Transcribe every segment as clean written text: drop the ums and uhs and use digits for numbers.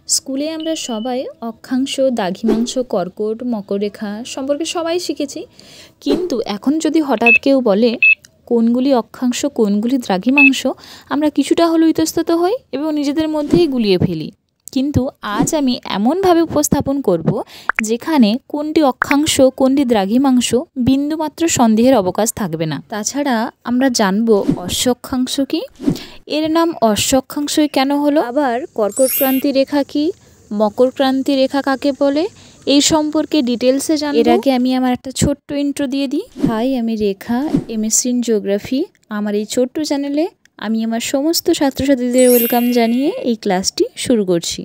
স্কুলে আমরা সবাই অক্ষাংশ, দ্রাঘিমাংশ, কর্কট, মকররেখা সম্পর্কে সবাই শিখেছি। কিন্তু এখন যদি হঠাৎ কেউ বলে কোনগুলি অক্ষাংশ, কোনগুলি দ্রাঘিমাংশ, আমরা কিছুটা হলেও ইতস্তত হই এবং নিজেদের মধ্যেই গুলিয়ে ফেলি। কিন্তু আজ আমি এমনভাবে উপস্থাপন করব যেখানে কোনটি অক্ষাংশ, কোনটি দ্রাঘিমাংশ বিন্দুমাত্র সন্দেহের অবকাশ থাকবে না। তাছাড়া আমরা জানব অশ্ব অক্ষাংশ কী, এর নাম অশ্ব অক্ষাংশই কেন হলো, আবার কর্কটক্রান্তি রেখা কী, মকরক্রান্তি রেখা কাকে বলে, এই সম্পর্কে ডিটেলসে জানব। এর আগে আমি আমার একটা ছোট্ট ইন্ট্রো দিয়ে দিই। হাই, আমি রেখা, এমএসসি ইন জিওগ্রাফি। আমার এই ছোট্ট চ্যানেলে আমি আমার সমস্ত ছাত্রছাত্রীদের ওয়েলকাম জানিয়ে এই ক্লাসটি শুরু করছি।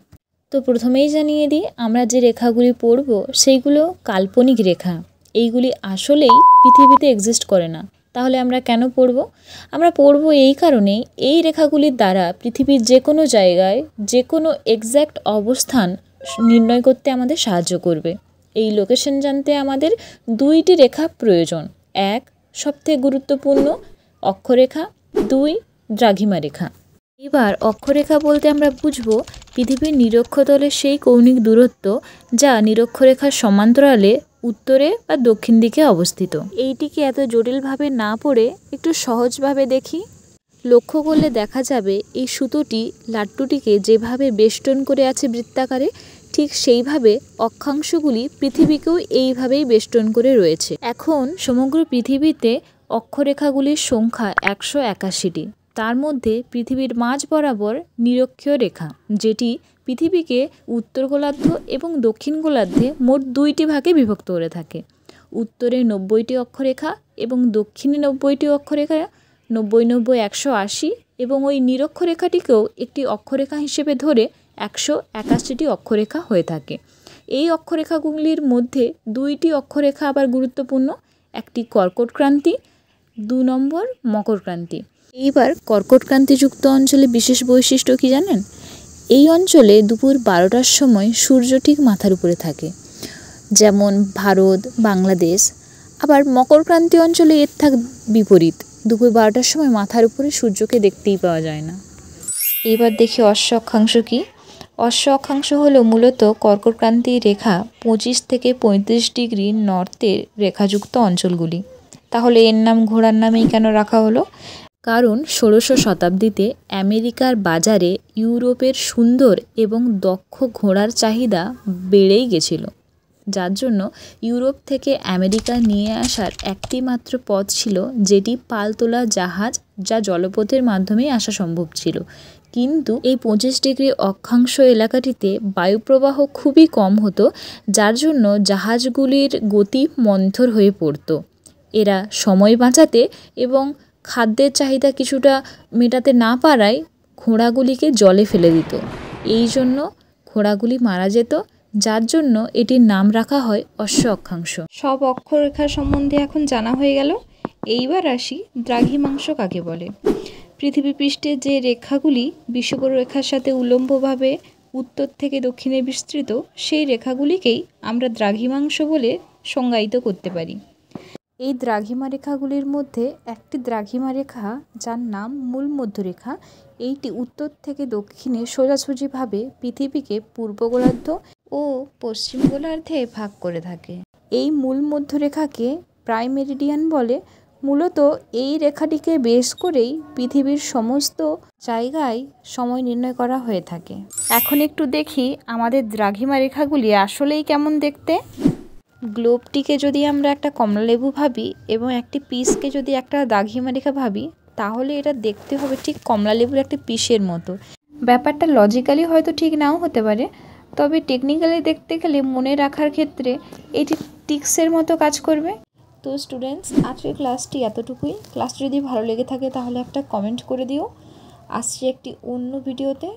তো প্রথমেই জানিয়ে দিই, আমরা যে রেখাগুলি পড়ব সেইগুলো কাল্পনিক রেখা। এইগুলি আসলেই পৃথিবীতে এক্সিস্ট করে না। তাহলে আমরা কেন পড়ব? আমরা পড়ব এই কারণেই, এই রেখাগুলির দ্বারা পৃথিবীর যে কোনো জায়গায় যে কোনো এক্স্যাক্ট অবস্থান নির্ণয় করতে আমাদের সাহায্য করবে। এই লোকেশন জানতে আমাদের দুইটি রেখা প্রয়োজন। এক, সবথেকে গুরুত্বপূর্ণ অক্ষরেখা, দুই, দ্রাঘিমা রেখা। এবার অক্ষরেখা বলতে আমরা বুঝব পৃথিবীর নিরক্ষতলের সেই কৌণিক দূরত্ব যা নিরক্ষরেখার সমান্তরালে উত্তরে বা দক্ষিণ দিকে অবস্থিত। এইটিকে এত জটিলভাবে না পড়ে একটু সহজভাবে দেখি। লক্ষ্য করলে দেখা যাবে এই সুতোটি লাট্টুটিকে যেভাবে বেষ্টন করে আছে বৃত্তাকারে, ঠিক সেইভাবে অক্ষাংশগুলি পৃথিবীকেও এইভাবেই বেষ্টন করে রয়েছে। এখন সমগ্র পৃথিবীতে অক্ষরেখাগুলির সংখ্যা 181টি। তার মধ্যে পৃথিবীর মাঝ বরাবর নিরক্ষীয় রেখা, যেটি পৃথিবীকে উত্তর গোলার্ধ এবং দক্ষিণ গোলার্ধে মোট দুইটি ভাগে বিভক্ত করে থাকে। উত্তরে 90টি অক্ষরেখা এবং দক্ষিণে 90টি অক্ষরেখা, 90 90 180, এবং ওই নিরক্ষরেখাটিকেও একটি অক্ষরেখা হিসেবে ধরে 181টি অক্ষরেখা হয়ে থাকে। এই অক্ষরেখাগুলির মধ্যে দুইটি অক্ষরেখা আবার গুরুত্বপূর্ণ, একটি কর্কটক্রান্তি, 2 নম্বর মকরক্রান্তি। এইবার কর্কটক্রান্তিযুক্ত অঞ্চলে বিশেষ বৈশিষ্ট্য কি জানেন? এই অঞ্চলে দুপুর 12টার সময় সূর্য ঠিক মাথার উপরে থাকে, যেমন ভারত, বাংলাদেশ। আবার মকরক্রান্তি অঞ্চলে এর থাক বিপরীত, দুপুর 12টার সময় মাথার উপরে সূর্যকে দেখতেই পাওয়া যায় না। এবার দেখি অশ্ব অক্ষাংশ কী। অশ্ব অক্ষাংশ হলো মূলত কর্কটক্রান্তি রেখা 25 থেকে 35 ডিগ্রি নর্থের রেখাযুক্ত অঞ্চলগুলি। তাহলে এর নাম ঘোড়ার নামেই কেন রাখা হলো? কারণ 16শো শতাব্দীতে আমেরিকার বাজারে ইউরোপের সুন্দর এবং দক্ষ ঘোড়ার চাহিদা বেড়েই গেছিল, যার জন্য ইউরোপ থেকে আমেরিকা নিয়ে আসার একটি মাত্র পথ ছিল, যেটি পালতোলা জাহাজ, যা জলপথের মাধ্যমেই আসা সম্ভব ছিল। কিন্তু এই 25 ডিগ্রি অক্ষাংশ এলাকাটিতে বায়ুপ্রবাহ খুবই কম হতো, যার জন্য জাহাজগুলির গতি মন্থর হয়ে পড়তো। এরা সময় বাঁচাতে এবং খাদ্যের চাহিদা কিছুটা মেটাতে না পারায় ঘোড়াগুলিকে জলে ফেলে দিত। এই জন্য ঘোড়াগুলি মারা যেত, যার জন্য এটির নাম রাখা হয় অশ্ব অক্ষাংশ। সব অক্ষরেখার সম্বন্ধে এখন জানা হয়ে গেল। এইবার আসি দ্রাঘিমাংশ কাকে বলে। পৃথিবী পৃষ্ঠে যে রেখাগুলি বিষুবরেখার রেখার সাথে উল্লম্বভাবে উত্তর থেকে দক্ষিণে বিস্তৃত, সেই রেখাগুলিকেই আমরা দ্রাঘিমাংশ বলে সংজ্ঞায়িত করতে পারি। এই দ্রাঘিমা রেখাগুলির মধ্যে একটি দ্রাঘিমা রেখা, যার নাম মূল মধ্যরেখা, এইটি উত্তর থেকে দক্ষিণে সোজাসুজিভাবে পৃথিবীকে পূর্ব গোলার্ধ ও পশ্চিম গোলার্ধে ভাগ করে থাকে। এই মূল মধ্যরেখাকে প্রাইম মেরিডিয়ান বলে। মূলত এই রেখাটিকে বেস করেই পৃথিবীর সমস্ত জায়গায় সময় নির্ণয় করা হয়ে থাকে। এখন একটু দেখি আমাদের দ্রাঘিমা রেখাগুলি আসলেই কেমন দেখতে। গ্লোবটিকে যদি আমরা একটা কমলালেবু ভাবি এবং একটি পিসকে যদি একটা দ্রাঘিমা রেখা ভাবি, তাহলে এটা দেখতে হবে ঠিক কমলালেবুর একটা পিসের মতো। ব্যাপারটা লজিক্যালি হয়তো ঠিক নাও হতে পারে, তবে টেকনিক্যালি দেখতে গেলে মনে রাখার ক্ষেত্রে এটি টিক্সের মতো কাজ করবে। তো স্টুডেন্টস, আজকের ক্লাসটি এতটুকুই। ক্লাসটি যদি ভালো লেগে থাকে তাহলে একটা কমেন্ট করে দিও। আসছি একটি অন্য ভিডিওতে।